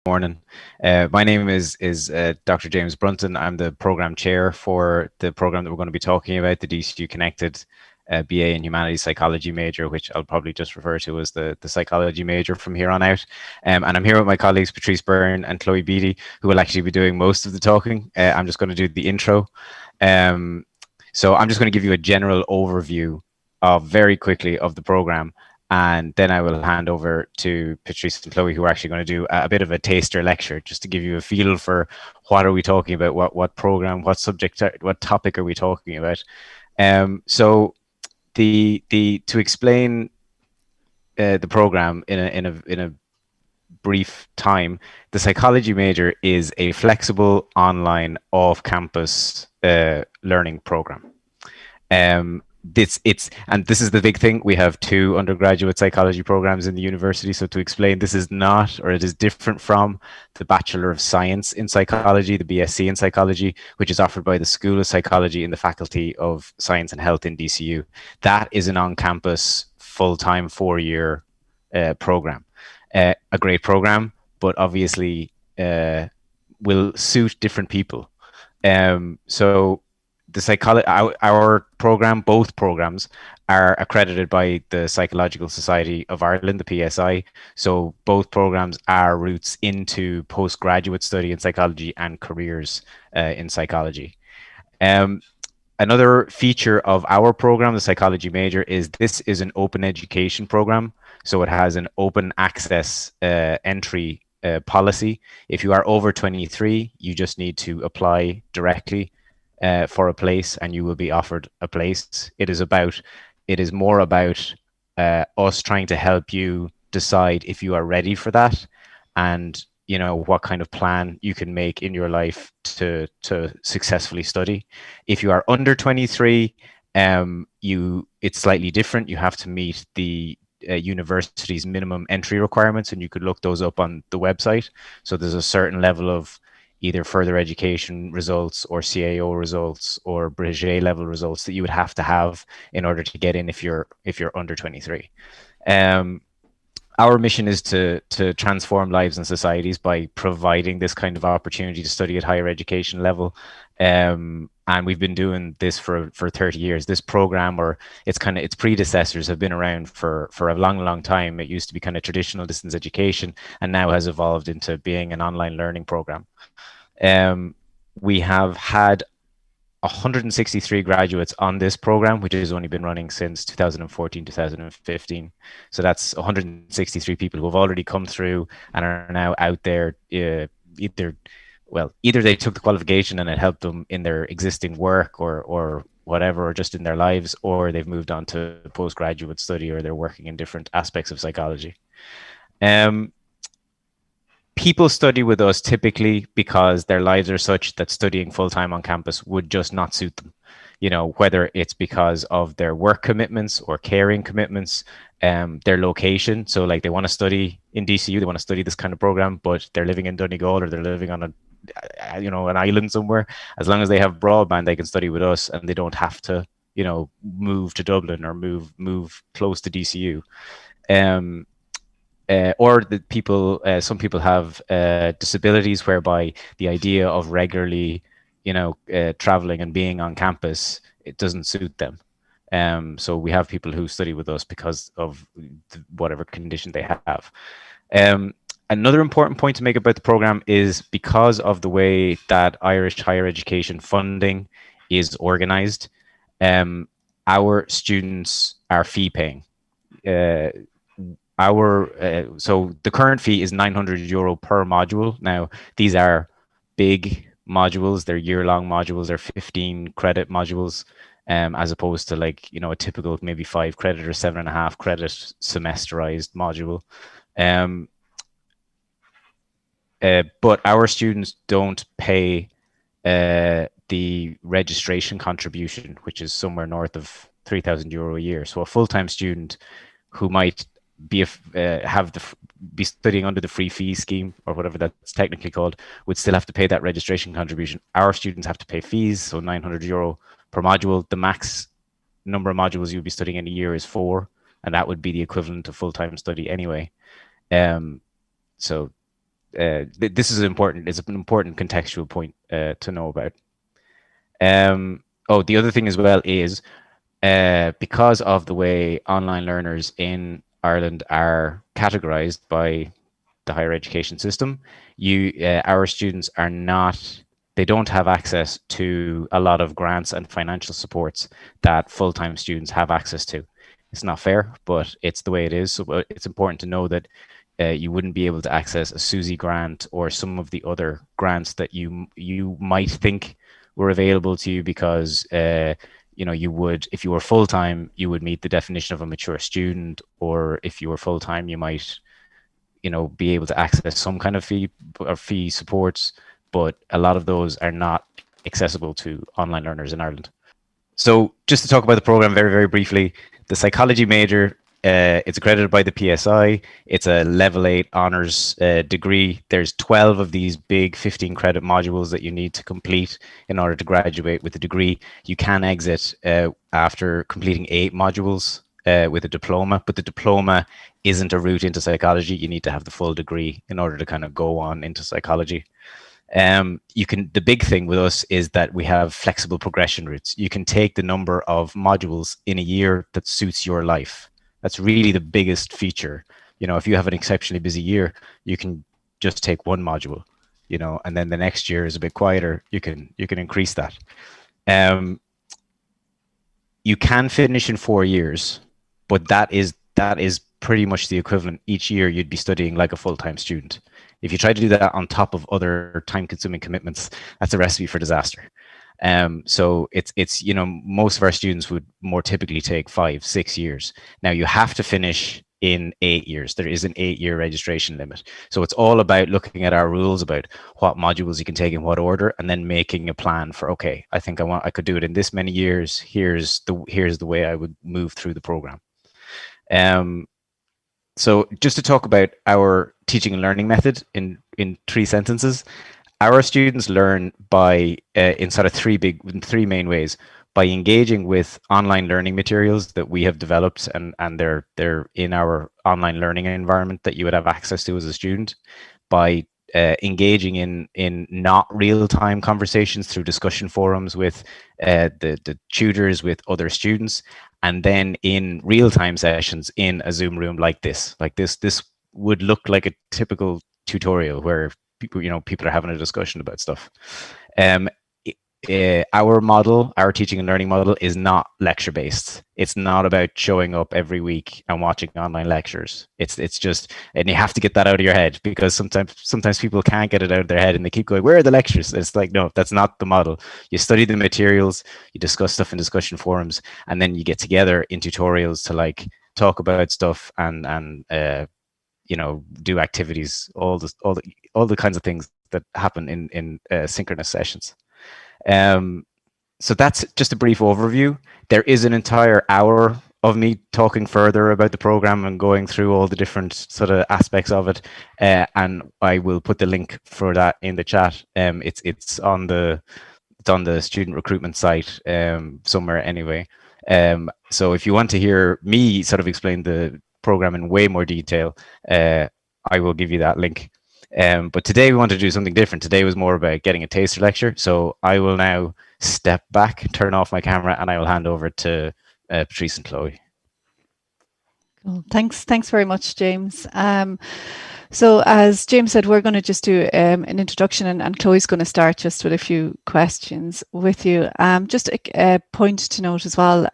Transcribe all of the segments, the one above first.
morning. My name is Dr. James Brunton. I'm the program chair for the program that we're going to be talking about, the DCU Connected BA in Humanities Psychology major, which I'll probably just refer to as the psychology major from here on out. And I'm here with my colleagues Patrice Byrne and Chloe Beattie, who will actually be doing most of the talking. I'm just going to do the intro. Um, so I'm just going to give you a general overview of very quickly of the program, and then I will hand over to Patrice and Chloe, who are actually going to do a bit of a taster lecture, just to give you a feel for what are we talking about, what program, what subject, what topic are we talking about. So the to explain the program in a brief time, the psychology major is a flexible online off-campus learning program. This is the big thing. We have two undergraduate psychology programs in the university. So to explain, this is not, or it is different from the Bachelor of Science in Psychology, the BSc in Psychology, which is offered by the School of Psychology in the Faculty of Science and Health in DCU. That is an on-campus, full-time 4-year program. A great program, but obviously will suit different people. So the our program, both programs, are accredited by the Psychological Society of Ireland, the PSI. So both programs are routes into postgraduate study in psychology and careers in psychology. Um, Another feature of our program, the psychology major, is this is an open education program. So it has an open access entry policy. If you are over 23, you just need to apply directly for a place, and you will be offered a place. It is more about us trying to help you decide if you are ready for that, and what kind of plan you can make in your life to successfully study. If you are under 23, it's slightly different. You have to meet the university's minimum entry requirements, and you could look those up on the website. So there's a certain level of either further education results or CAO results or British A level results that you would have to have in order to get in if you're under 23. Um, our mission is to transform lives and societies by providing this kind of opportunity to study at higher education level. And we've been doing this for 30 years. This program, or its predecessors, have been around for a long time. It used to be kind of traditional distance education, and now has evolved into being an online learning program. Um, we have had 163 graduates on this program, which has only been running since 2014, 2015. So that's 163 people who have already come through and are now out there. Either they took the qualification and it helped them in their existing work or whatever, or just in their lives, or they've moved on to postgraduate study, or they're working in different aspects of psychology. Um, People study with us typically because their lives are such that studying full time on campus would just not suit them. Whether it's because of their work commitments or caring commitments, their location. So, like, they want to study in DCU, they want to study this kind of program, but they're living in Donegal, or they're living on an island somewhere. As long as they have broadband, they can study with us, and they don't have to, move to Dublin or move close to DCU. Um, or the people, some people have disabilities whereby the idea of regularly, traveling and being on campus, it doesn't suit them. So we have people who study with us because of whatever condition they have. Another important point to make about the program is because of the way that Irish higher education funding is organized, our students are fee paying. Uh, so the current fee is €900 per module. Now, these are big modules. They're year-long modules. They're 15 credit modules, as opposed to, like, a typical maybe 5 credit or 7.5 credit semesterized module. But our students don't pay the registration contribution, which is somewhere north of €3,000 a year. So a full-time student who might be studying under the free fee scheme, or whatever that's technically called, would still have to pay that registration contribution. Our students have to pay fees, so €900 per module. The max number of modules you'll be studying in a year is 4, and that would be the equivalent of full-time study anyway. So this is important. It's an important contextual point to know about. The other thing as well is because of the way online learners in Ireland are categorized by the higher education system, our students are not. They don't have access to a lot of grants and financial supports that full-time students have access to. It's not fair, but it's the way it is. So it's important to know that you wouldn't be able to access a SUSI grant or some of the other grants that you might think were available to you because you would, if you were full time, you would meet the definition of a mature student, or if you were full time, you might be able to access some kind of fee supports, but a lot of those are not accessible to online learners in Ireland. So just to talk about the program very, very briefly, the psychology major, it's accredited by the PSI. It's a level 8 honors degree. There's 12 of these big 15 credit modules that you need to complete in order to graduate with a degree. You can exit after completing 8 modules with a diploma, but the diploma isn't a route into psychology. You need to have the full degree in order to kind of go on into psychology. The big thing with us is that we have flexible progression routes. You can take the number of modules in a year that suits your life. That's really the biggest feature. If you have an exceptionally busy year, you can just take one module, and then the next year is a bit quieter. You can increase that. You can finish in 4 years, but that is pretty much the equivalent. Each year you'd be studying like a full-time student. If you try to do that on top of other time-consuming commitments, that's a recipe for disaster. So it's most of our students would more typically take 5-6 years. Now you have to finish in 8 years. There is an 8-year registration limit. So it's all about looking at our rules about what modules you can take in what order, and then making a plan for, okay, I think I could do it in this many years. Here's the way I would move through the program. So just to talk about our teaching and learning method in 3 sentences, our students learn by in sort of three main ways: by engaging with online learning materials that we have developed, and they're in our online learning environment that you would have access to as a student; by engaging in not real-time conversations through discussion forums with the tutors, with other students, and then in real-time sessions in a Zoom room like this. This would look like a typical tutorial where people are having a discussion about stuff. Our teaching and learning model is not lecture based. It's not about showing up every week and watching online lectures. It's just, and you have to get that out of your head, because sometimes people can't get it out of their head and they keep going, where are the lectures? It's like, no, that's not the model. You study the materials, you discuss stuff in discussion forums, and then you get together in tutorials to like talk about stuff and do activities, all the kinds of things that happen in synchronous sessions. So that's just a brief overview. There is an entire hour of me talking further about the program and going through all the different sort of aspects of it, and I will put the link for that in the chat. It's on the student recruitment site somewhere anyway. So if you want to hear me sort of explain the program in way more detail, I will give you that link. But today we want to do something different. Today was more about getting a taster lecture. So I will now step back, turn off my camera, and I will hand over to Patrice and Chloe. Cool. Thanks very much, James. So as James said, we're going to just do an introduction, and Chloe's going to start just with a few questions with you. Just a point to note as well,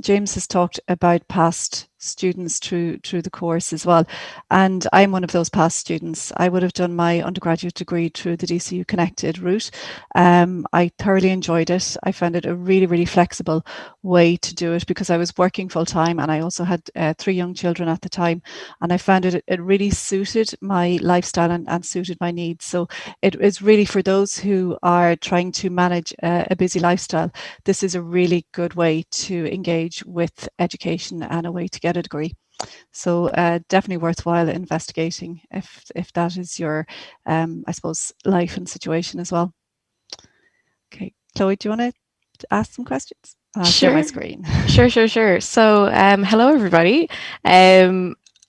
James has talked about past students through the course as well, and I'm one of those past students. I would have done my undergraduate degree through the DCU Connected route. I thoroughly enjoyed it. I found it a really flexible way to do it, because I was working full time and I also had 3 young children at the time, and I found it really suited my lifestyle and suited my needs. So it is really for those who are trying to manage a busy lifestyle. This is a really good way to engage with education and a way to get a degree. So definitely worthwhile investigating if that is your, I suppose, life and situation as well. Okay, Chloe, do you want to ask some questions? I'll share my screen. Sure. So hello, everybody.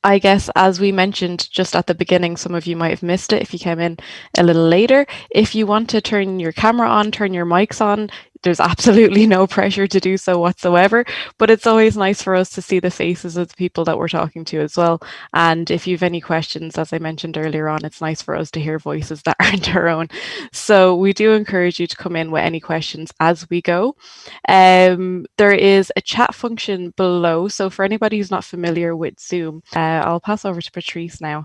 I guess, as we mentioned just at the beginning, some of you might have missed it if you came in a little later. If you want to turn your camera on, turn your mics on, there's absolutely no pressure to do so whatsoever. But it's always nice for us to see the faces of the people that we're talking to as well. And if you have any questions, as I mentioned earlier on, it's nice for us to hear voices that aren't our own. So we do encourage you to come in with any questions as we go. There is a chat function below. So for anybody who's not familiar with Zoom, I'll pass over to Patrice now.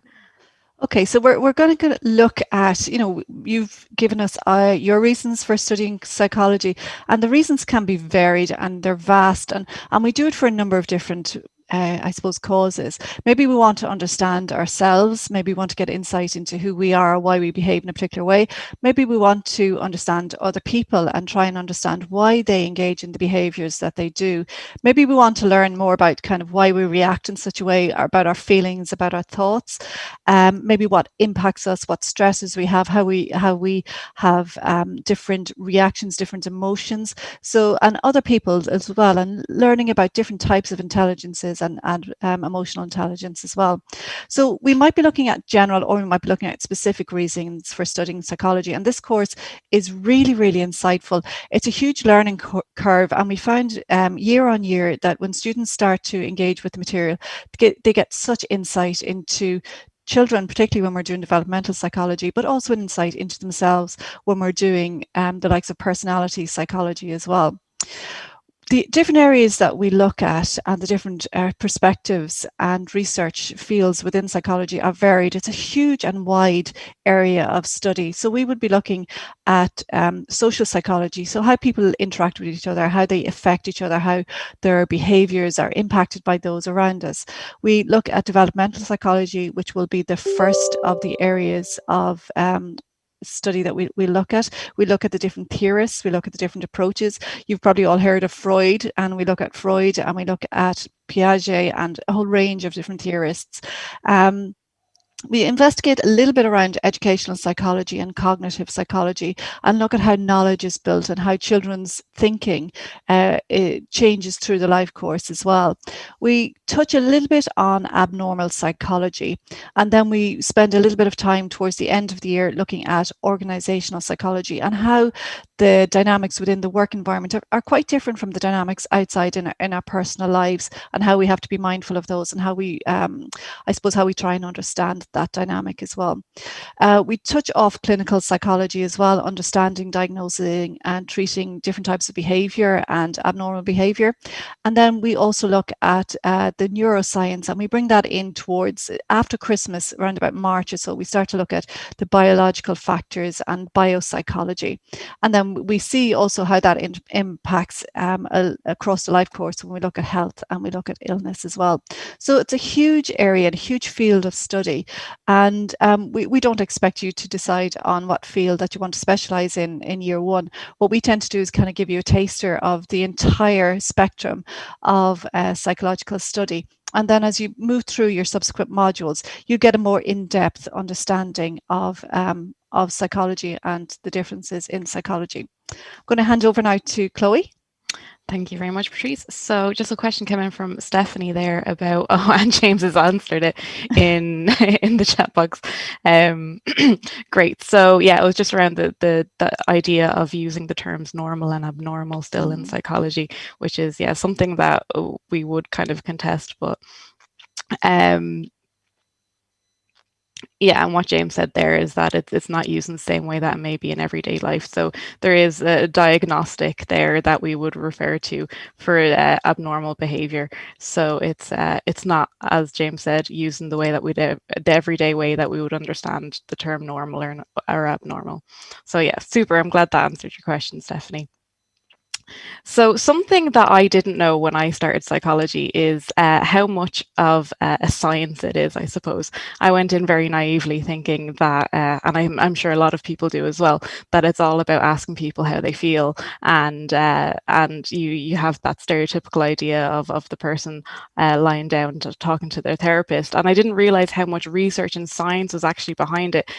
Okay, so we're going to look at, you've given us your reasons for studying psychology, and the reasons can be varied and they're vast, and we do it for a number of different I suppose, causes. Maybe we want to understand ourselves. Maybe we want to get insight into who we are, why we behave in a particular way. Maybe we want to understand other people and try and understand why they engage in the behaviors that they do. Maybe we want to learn more about kind of why we react in such a way, about our feelings, about our thoughts. Maybe what impacts us, what stresses we have, how we have different reactions, different emotions. So, and other people as well, and learning about different types of intelligences and emotional intelligence as well. So we might be looking at general, or we might be looking at specific reasons for studying psychology. And this course is really, really insightful. It's a huge learning curve. And we find year on year that when students start to engage with the material, they get such insight into children, particularly when we're doing developmental psychology, but also an insight into themselves when we're doing the likes of personality psychology as well. The different areas that we look at and the different perspectives and research fields within psychology are varied. It's a huge and wide area of study. So we would be looking at social psychology, so how people interact with each other, how they affect each other, how their behaviors are impacted by those around us. We look at developmental psychology, which will be the first of the areas of study that we look at. We look at the different theorists, we look at the different approaches. You've probably all heard of Freud, and we look at Freud and we look at Piaget and a whole range of different theorists. We investigate a little bit around educational psychology and cognitive psychology and look at how knowledge is built and how children's thinking it changes through the life course as well. We touch a little bit on abnormal psychology, and then we spend a little bit of time towards the end of the year looking at organizational psychology and how the dynamics within the work environment are quite different from the dynamics outside in our personal lives, and how we have to be mindful of those, and how we, I suppose, how we try and understand that dynamic as well. We touch off clinical psychology as well, understanding, diagnosing and treating different types of behavior and abnormal behavior. And then we also look at the neuroscience, and we bring that in towards after Christmas, around about March or so. We start to look at the biological factors and biopsychology. And then we see also how that impacts across the life course when we look at health and we look at illness as well. So it's a huge area and a huge field of study. And we don't expect you to decide on what field that you want to specialize in year one. What we tend to do is kind of give you a taster of the entire spectrum of psychological study. And then as you move through your subsequent modules, you get a more in-depth understanding of psychology and the differences in psychology. I'm going to hand over now to Chloe. Thank you very much, Patrice. So just a question came in from Stephanie there about, and James has answered it in in the chat box. Great. So yeah, it was just around the idea of using the terms normal and abnormal still in psychology, which is, yeah, something that we would kind of contest, but yeah, and what James said there is that it's not used in the same way that it may be in everyday life. So there is a diagnostic there that we would refer to for abnormal behavior. So it's not, as James said, used in the way that the everyday way that we would understand the term normal or abnormal. So yeah, super. I'm glad that answered your question, Stephanie. So something that I didn't know when I started psychology is how much of a science it is, I suppose. I went in very naively thinking that, and I'm sure a lot of people do as well, that it's all about asking people how they feel, and you have that stereotypical idea of the person lying down talking to their therapist. And I didn't realize how much research and science was actually behind it,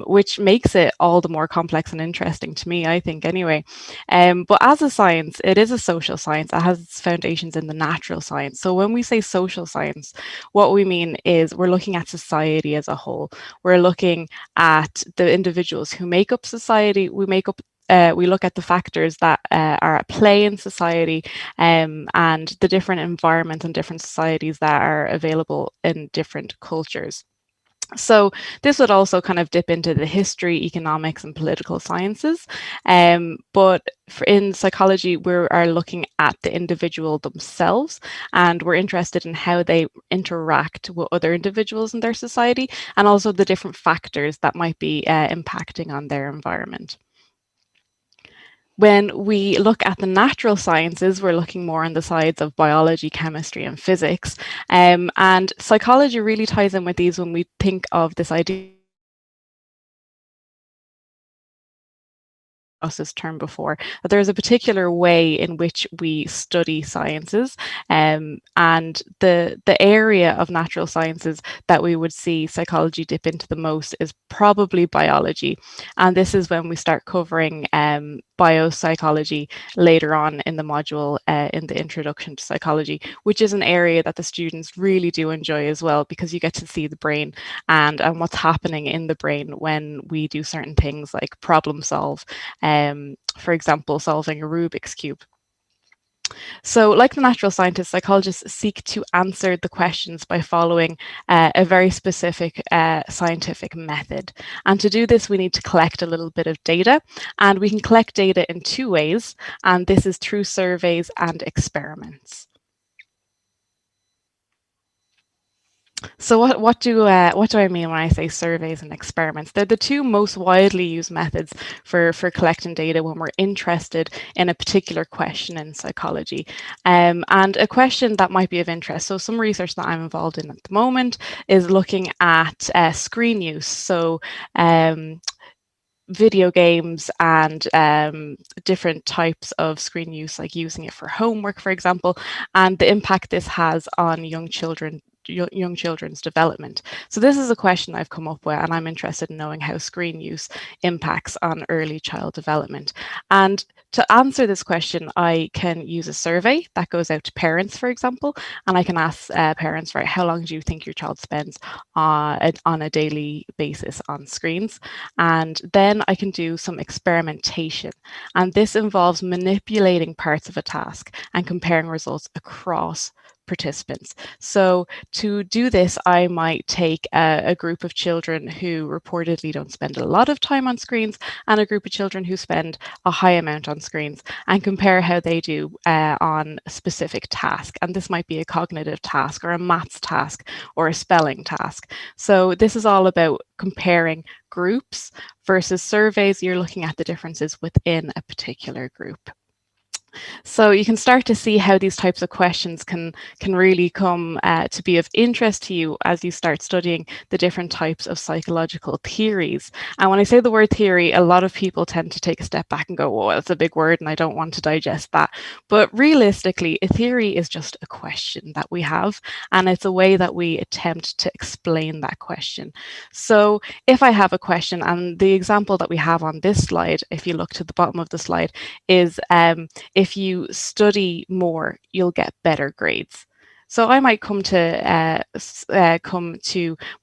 which makes it all the more complex and interesting to me, I think, anyway. But as a science, it is a social science. It has its foundations in the natural science. So when we say social science, what we mean is we're looking at society as a whole. We're looking at the individuals who make up society. We look at the factors that are at play in society, and the different environments and different societies that are available in different cultures. So this would also kind of dip into the history, economics, and political sciences. But in psychology, we are looking at the individual themselves, and we're interested in how they interact with other individuals in their society, and also the different factors that might be impacting on their environment. When we look at the natural sciences, we're looking more on the sides of biology, chemistry, and physics. And psychology really ties in with these when we think of this idea this term before, that there is a particular way in which we study sciences, and the area of natural sciences that we would see psychology dip into the most is probably biology. And this is when we start covering biopsychology later on in the module in the introduction to psychology, which is an area that the students really do enjoy as well, because you get to see the brain and what's happening in the brain when we do certain things like problem solve, for example, solving a Rubik's Cube. So like the natural scientists, psychologists seek to answer the questions by following a very specific scientific method. And to do this, we need to collect a little bit of data, and we can collect data in two ways, and this is through surveys and experiments. So what do I mean when I say surveys and experiments? They're the two most widely used methods for collecting data when we're interested in a particular question in psychology. And a question that might be of interest. So some research that I'm involved in at the moment is looking at screen use. So video games and different types of screen use, like using it for homework, for example, and the impact this has on young children's development. So this is a question I've come up with, and I'm interested in knowing how screen use impacts on early child development. And to answer this question, I can use a survey that goes out to parents, for example, and I can ask parents, right, how long do you think your child spends on a daily basis on screens? And then I can do some experimentation. And this involves manipulating parts of a task and comparing results across participants. So to do this, I might take a group of children who reportedly don't spend a lot of time on screens and a group of children who spend a high amount on screens, and compare how they do on a specific task. And this might be a cognitive task or a maths task or a spelling task. So this is all about comparing groups versus surveys. You're looking at the differences within a particular group. So you can start to see how these types of questions can really come to be of interest to you as you start studying the different types of psychological theories. And when I say the word theory, a lot of people tend to take a step back and go, oh, that's a big word and I don't want to digest that. But realistically, a theory is just a question that we have, and it's a way that we attempt to explain that question. So if I have a question, and the example that we have on this slide, if you look to the bottom of the slide, is if you study more, you'll get better grades. So I might come to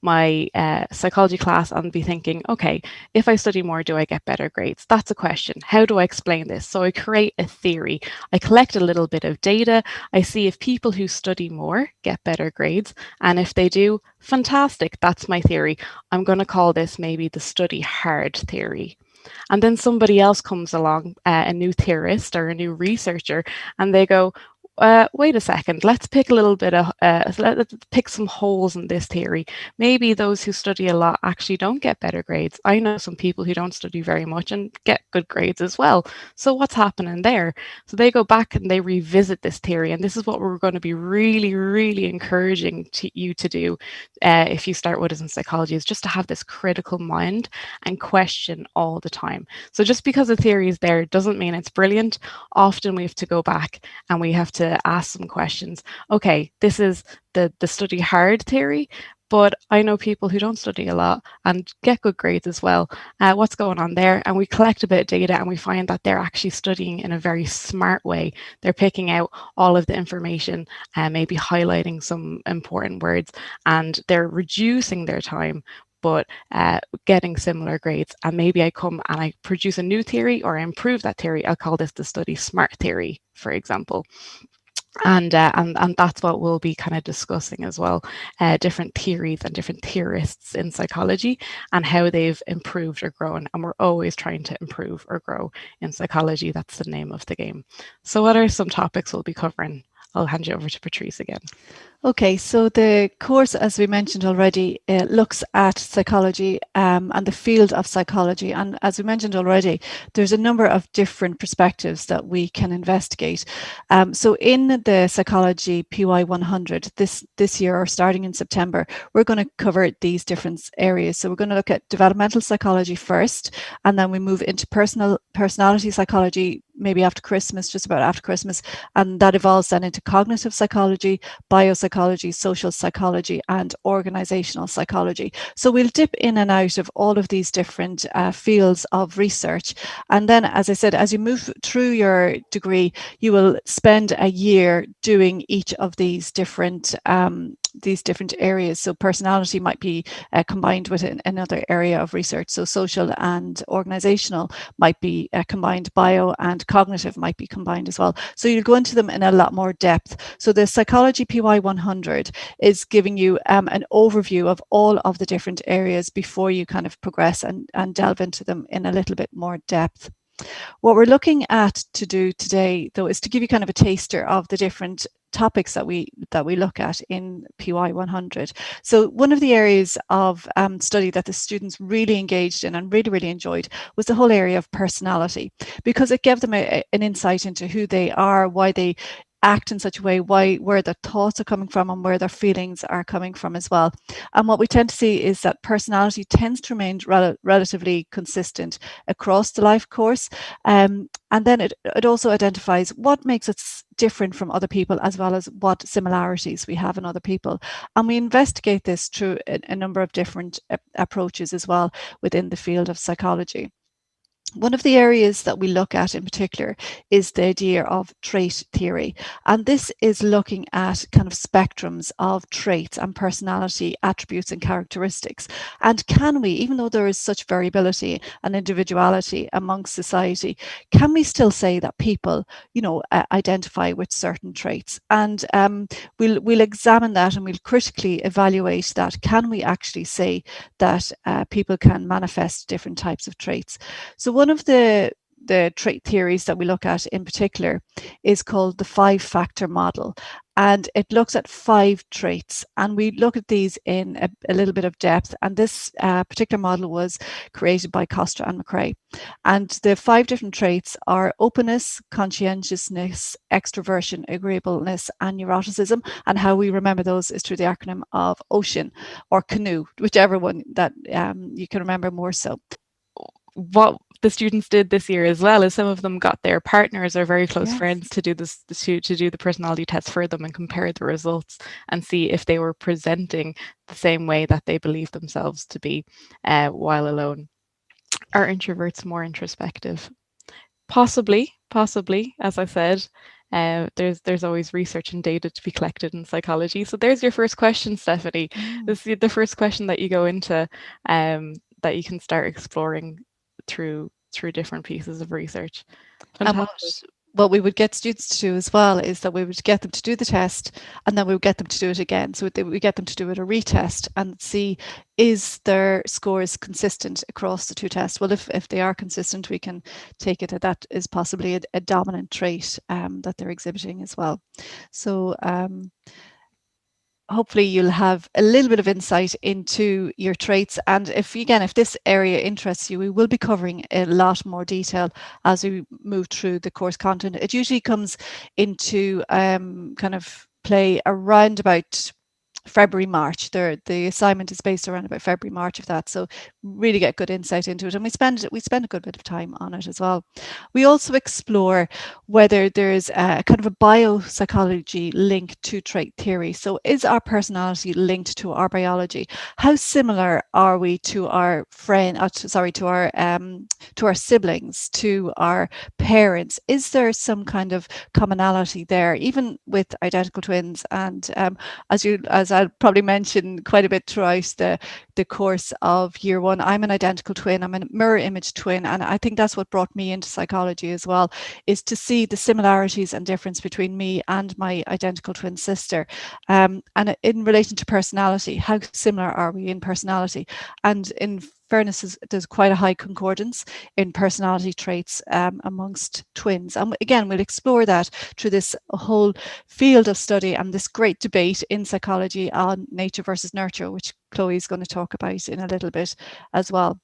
my psychology class and be thinking, okay, if I study more, do I get better grades? That's a question. How do I explain this? So I create a theory. I collect a little bit of data. I see if people who study more get better grades. And if they do, fantastic. That's my theory. I'm going to call this maybe the study hard theory. And then somebody else comes along, a new theorist or a new researcher, and they go, wait a second, let's pick a little bit of, let's pick some holes in this theory. Maybe those who study a lot actually don't get better grades. I know some people who don't study very much and get good grades as well. So what's happening there? So they go back and they revisit this theory. And this is what we're going to be really, really encouraging you to do if you start with us in psychology, is just to have this critical mind and question all the time. So just because a theory is there doesn't mean it's brilliant. Often we have to go back and we have to ask some questions. Okay, this is the study hard theory, but I know people who don't study a lot and get good grades as well. What's going on there? And we collect a bit of data and we find that they're actually studying in a very smart way. They're picking out all of the information and maybe highlighting some important words, and they're reducing their time but getting similar grades. And maybe I come and I produce a new theory or I improve that theory. I'll call this the study smart theory, for example. And that's what we'll be kind of discussing as well, different theories and different theorists in psychology and how they've improved or grown. And we're always trying to improve or grow in psychology. That's the name of the game. So what are some topics we'll be covering? I'll hand you over to Patrice again. Okay, so the course, as we mentioned already, looks at psychology and the field of psychology. And as we mentioned already, there's a number of different perspectives that we can investigate. So in the Psychology PY 100 this year, or starting in September, we're going to cover these different areas. So we're going to look at developmental psychology first, and then we move into personality psychology, maybe after Christmas, just about after Christmas, and that evolves then into cognitive psychology, biopsychology, social psychology, and organizational psychology. So we'll dip in and out of all of these different fields of research. And then, as I said, as you move through your degree, you will spend a year doing each of these different areas. So personality might be combined with another area of research. So social and organizational might be combined, bio and cognitive might be combined as well. So you'll go into them in a lot more depth. So the Psychology PY 100 is giving you an overview of all of the different areas before you kind of progress and delve into them in a little bit more depth. What we're looking at to do today, though, is to give you kind of a taster of the different topics that we look at in PY 100. So one of the areas of study that the students really engaged in and really enjoyed was the whole area of personality, because it gave them an insight into who they are, why they act in such a way, where their thoughts are coming from and where their feelings are coming from as well. And what we tend to see is that personality tends to remain relatively consistent across the life course. And then it also identifies what makes us different from other people, as well as what similarities we have in other people. And we investigate this through a number of different approaches as well within the field of psychology. One of the areas that we look at in particular is the idea of trait theory. And this is looking at kind of spectrums of traits and personality attributes and characteristics. And can we, even though there is such variability and individuality amongst society, can we still say that people, identify with certain traits? And we'll examine that and we'll critically evaluate that. Can we actually say that people can manifest different types of traits? So one of the trait theories that we look at in particular is called the 5-factor model. And it looks at 5 traits. And we look at these in a little bit of depth. And this particular model was created by Costa and McRae. And the 5 different traits are openness, conscientiousness, extroversion, agreeableness, and neuroticism. And how we remember those is through the acronym of OCEAN or CANOE, whichever one that you can remember more so. What the students did this year as well is some of them got their partners or very close friends to do this, to do the personality test for them and compare the results and see if they were presenting the same way that they believe themselves to be while alone. Are introverts more introspective? Possibly, as I said. There's always research and data to be collected in psychology. So there's your first question, Stephanie. This is the first question that you go into that you can start exploring through different pieces of research. And what we would get students to do as well is that we would get them to do the test, and then we would get them to do it again. So we get them to do it a retest and see, is their scores consistent across the 2 tests? Well, if they are consistent, we can take it that is possibly a dominant trait that they're exhibiting as well. So hopefully you'll have a little bit of insight into your traits. And if this area interests you, we will be covering a lot more detail as we move through the course content. It usually comes into kind of play around about February, March. The assignment is based around about February, March of that. So really get good insight into it. And we spend a good bit of time on it as well. We also explore whether there's a kind of a biopsychology link to trait theory. So is our personality linked to our biology? How similar are we to our to our siblings, to our parents? Is there some kind of commonality there, even with identical twins? And as I'll probably mention quite a bit throughout the course of year one, I'm an identical twin. I'm a mirror image twin, and I think that's what brought me into psychology as well, is to see the similarities and difference between me and my identical twin sister. And in relation to personality, how similar are we in personality? And in fairness, there's quite a high concordance in personality traits amongst twins. And again, we'll explore that through this whole field of study and this great debate in psychology on nature versus nurture, which Chloe's going to talk about in a little bit as well.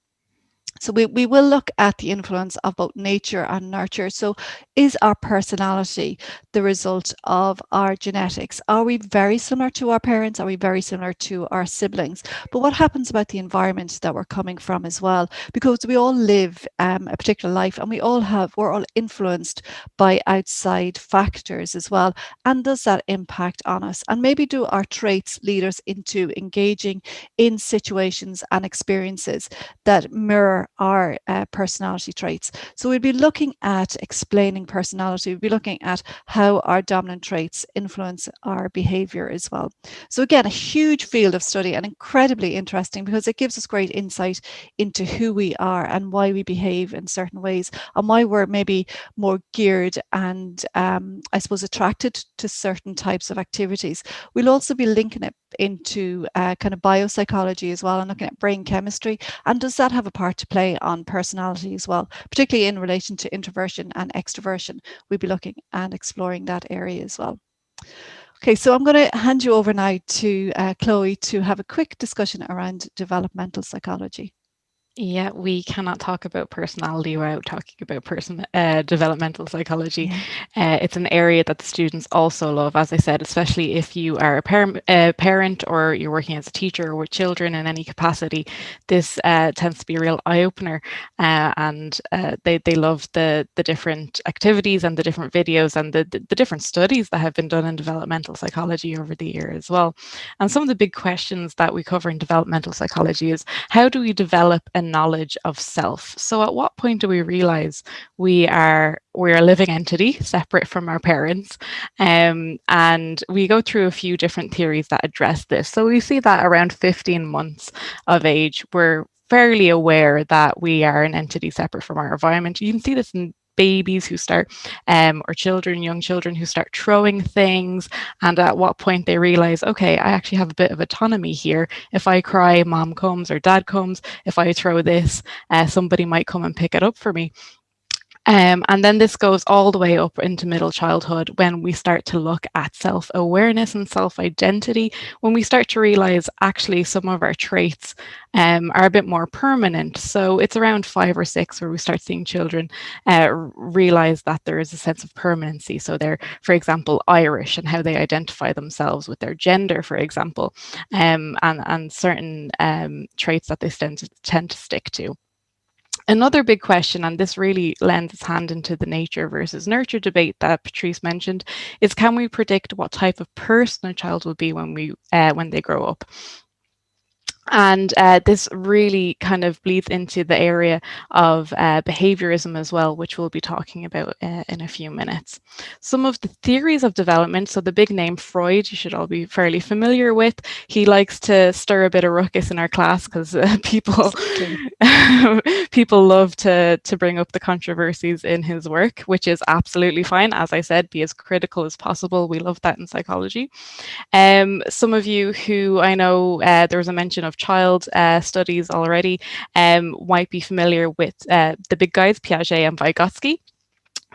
So we will look at the influence of both nature and nurture. So is our personality the result of our genetics? Are we very similar to our parents? Are we very similar to our siblings? But what happens about the environment that we're coming from as well? Because we all live a particular life, and we're all influenced by outside factors as well. And does that impact on us? And maybe do our traits lead us into engaging in situations and experiences that mirror our personality traits? So we'll be looking at explaining personality. We'll be looking at how our dominant traits influence our behavior as well. So again, a huge field of study and incredibly interesting, because it gives us great insight into who we are and why we behave in certain ways, and why we're maybe more geared and I suppose attracted to certain types of activities. We'll also be linking it into kind of biopsychology as well, and looking at brain chemistry, and does that have a part to play on personality as well, particularly in relation to introversion and extroversion. We'll be looking and exploring that area as well. Okay, so I'm going to hand you over now to Chloe to have a quick discussion around developmental psychology. Yeah, we cannot talk about personality without talking about developmental psychology. Yeah. It's an area that the students also love, as I said, especially if you are a parent or you're working as a teacher or with children in any capacity. This tends to be a real eye-opener, and they love the different activities and the different videos and the different studies that have been done in developmental psychology over the year as well. And some of the big questions that we cover in developmental psychology is, how do we develop a knowledge of self? So at what point do we realize we're a living entity separate from our parents? And we go through a few different theories that address this. So we see that around 15 months of age, we're fairly aware that we are an entity separate from our environment. You can see this in babies who start, or children, young children who start throwing things, and at what point they realize, okay, I actually have a bit of autonomy here. If I cry, mom comes or dad comes. If I throw this, somebody might come and pick it up for me. And then this goes all the way up into middle childhood, when we start to look at self-awareness and self-identity, when we start to realize actually some of our traits are a bit more permanent. So it's around 5 or 6 where we start seeing children realize that there is a sense of permanency. So they're, for example, Irish, and how they identify themselves with their gender, for example, and certain traits that they tend to stick to. Another big question, and this really lends its hand into the nature versus nurture debate that Patrice mentioned, is, can we predict what type of person a child will be when they grow up? And this really kind of bleeds into the area of behaviorism as well, which we'll be talking about in a few minutes. Some of the theories of development, so the big name Freud, you should all be fairly familiar with. He likes to stir a bit of ruckus in our class, because people love to bring up the controversies in his work, which is absolutely fine. As I said, be as critical as possible. We love that in psychology. Some of you who I know, there was a mention of child studies already, might be familiar with the big guys, Piaget and Vygotsky.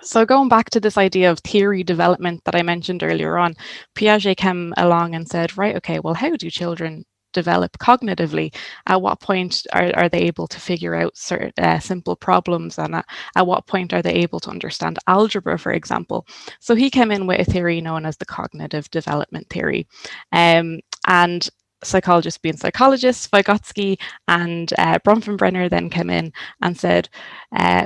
So going back to this idea of theory development that I mentioned earlier on, Piaget came along and said, right, okay, well, how do children develop cognitively? At what point are they able to figure out certain simple problems, and at what point are they able to understand algebra, for example? So he came in with a theory known as the cognitive development theory. And psychologists being psychologists, Vygotsky and Bronfenbrenner then came in and said,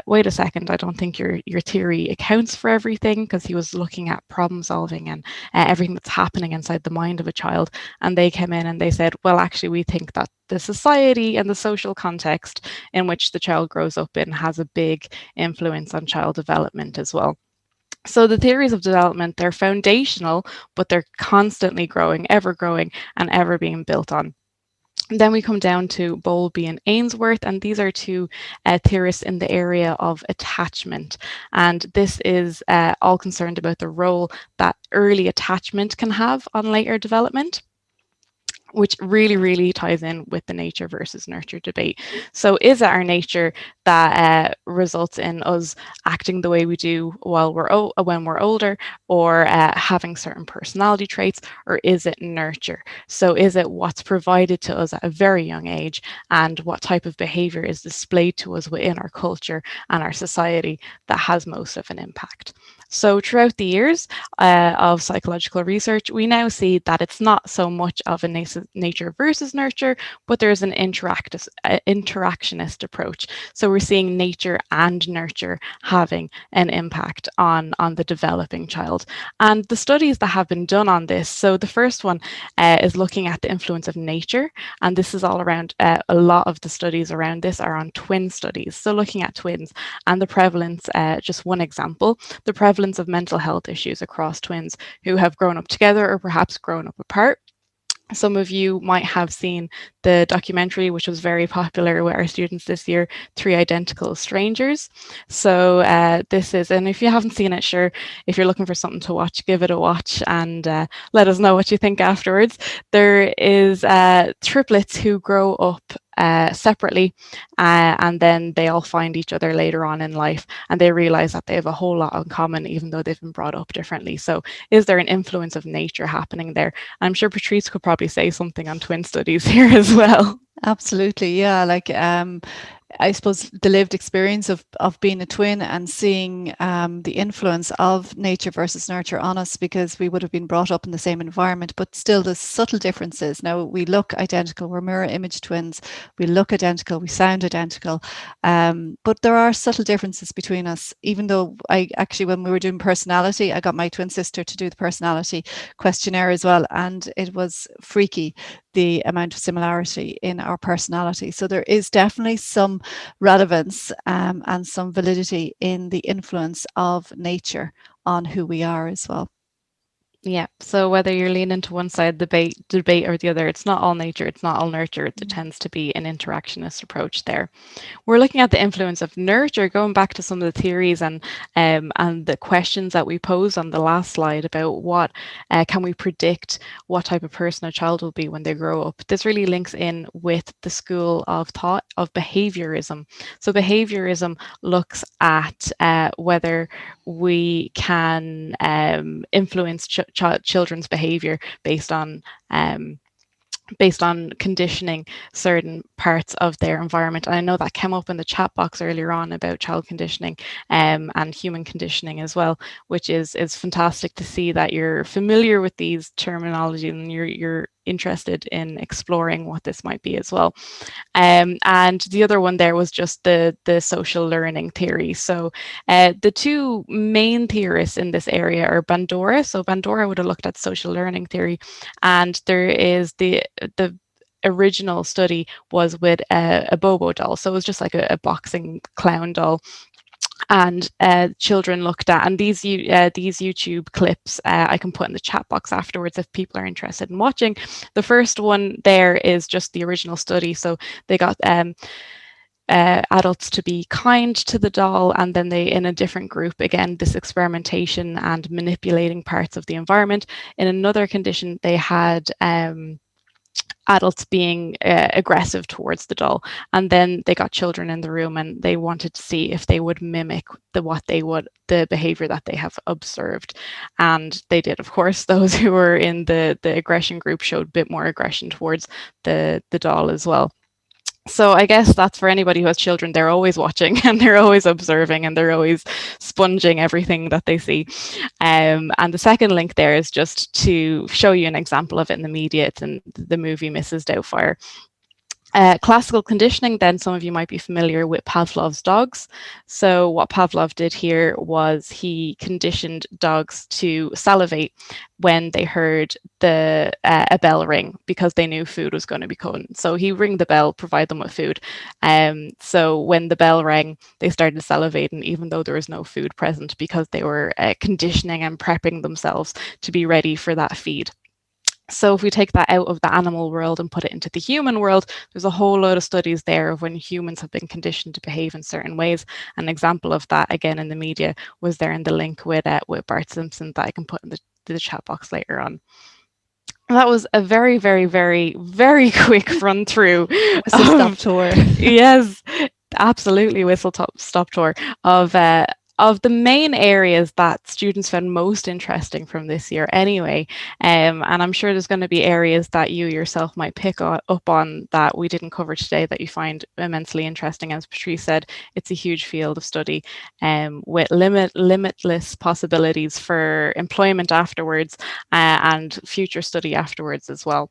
wait a second, I don't think your theory accounts for everything, because he was looking at problem solving and everything that's happening inside the mind of a child. And they came in and they said, well, actually, we think that the society and the social context in which the child grows up in has a big influence on child development as well. So the theories of development, they're foundational, but they're constantly growing, and ever being built on. Then we come down to Bowlby and Ainsworth, and these are two theorists in the area of attachment. And this is all concerned about the role that early attachment can have on later development, which really ties in with the nature versus nurture debate. So is it our nature that results in us acting the way we do when we're older, or having certain personality traits, or is it nurture? So is it what's provided to us at a very young age, and what type of behavior is displayed to us within our culture and our society that has most of an impact? So throughout the years of psychological research, we now see that it's not so much of a nature versus nurture, but there's an interactionist approach. So we're seeing nature and nurture having an impact on the developing child. And the studies that have been done on this, so the first one is looking at the influence of nature, and this is all around, a lot of the studies around this are on twin studies. So looking at twins and the prevalence, just one example, the prevalence of mental health issues across twins who have grown up together or perhaps grown up apart. Some of you might have seen the documentary, which was very popular with our students this year, Three Identical Strangers. So this is, and if you haven't seen it, sure, if you're looking for something to watch, give it a watch and let us know what you think afterwards. There is triplets who grow up separately, and then they all find each other later on in life, and they realize that they have a whole lot in common, even though they've been brought up differently. So is there an influence of nature happening there? I'm sure Patrice could probably say something on twin studies here as well. Absolutely, yeah. Like I suppose the lived experience of being a twin and seeing the influence of nature versus nurture on us, because we would have been brought up in the same environment, but still there's subtle differences. Now we look identical, we're mirror image twins, we look identical, we sound identical, but there are subtle differences between us. Even though I actually, when we were doing personality, I got my twin sister to do the personality questionnaire as well, and it was freaky the amount of similarity in our personality. So there is definitely some relevance and some validity in the influence of nature on who we are as well. Yeah, so whether you're leaning to one side debate or the other, it's not all nature, it's not all nurture. It tends to be an interactionist approach there. We're looking at the influence of nurture, going back to some of the theories and the questions that we posed on the last slide about what can we predict what type of person a child will be when they grow up. This really links in with the school of thought of behaviorism. So behaviorism looks at whether we can influence children's behavior based on conditioning certain parts of their environment. And I know that came up in the chat box earlier on about child conditioning and human conditioning as well, which is fantastic to see that you're familiar with these terminology and you're interested in exploring what this might be as well. And the other one there was just the social learning theory. So the two main theorists in this area are Bandura. So Bandura would have looked at social learning theory, and there is the original study was with a Bobo doll. So it was just like a boxing clown doll. And children looked at, and these YouTube clips I can put in the chat box afterwards if people are interested in watching. The first one there is just the original study. So they got adults to be kind to the doll, and then they, in a different group, again, this experimentation and manipulating parts of the environment. In another condition, they had adults being aggressive towards the doll, and then they got children in the room and they wanted to see if they would mimic the behavior that they have observed, and they did. Of course, those who were in the aggression group showed a bit more aggression towards the doll as well. So I guess that's for anybody who has children. They're always watching and they're always observing and they're always sponging everything that they see. And the second link there is just to show you an example of it in the media. It's in the movie Mrs. Doubtfire. Classical conditioning, then some of you might be familiar with Pavlov's dogs. So what Pavlov did here was he conditioned dogs to salivate when they heard a bell ring, because they knew food was going to be coming. So he ring the bell, provide them with food. So when the bell rang, they started salivating even though there was no food present, because they were conditioning and prepping themselves to be ready for that feed. So if we take that out of the animal world and put it into the human world, there's a whole load of studies there of when humans have been conditioned to behave in certain ways. An example of that, again, in the media, was there in the link with Bart Simpson that I can put in the chat box later on. That was a very, very, very, very quick run through. Stop tour. Yes, absolutely, whistle stop tour of the main areas that students found most interesting from this year anyway. And I'm sure there's going to be areas that you yourself might pick up on that we didn't cover today that you find immensely interesting. As Patrice said, it's a huge field of study with limitless possibilities for employment afterwards and future study afterwards as well.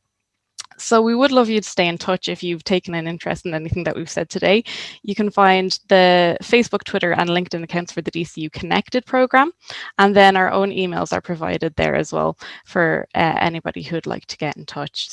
So we would love you to stay in touch if you've taken an interest in anything that we've said today. You can find the Facebook, Twitter and LinkedIn accounts for the DCU Connected program. And then our own emails are provided there as well for anybody who'd like to get in touch.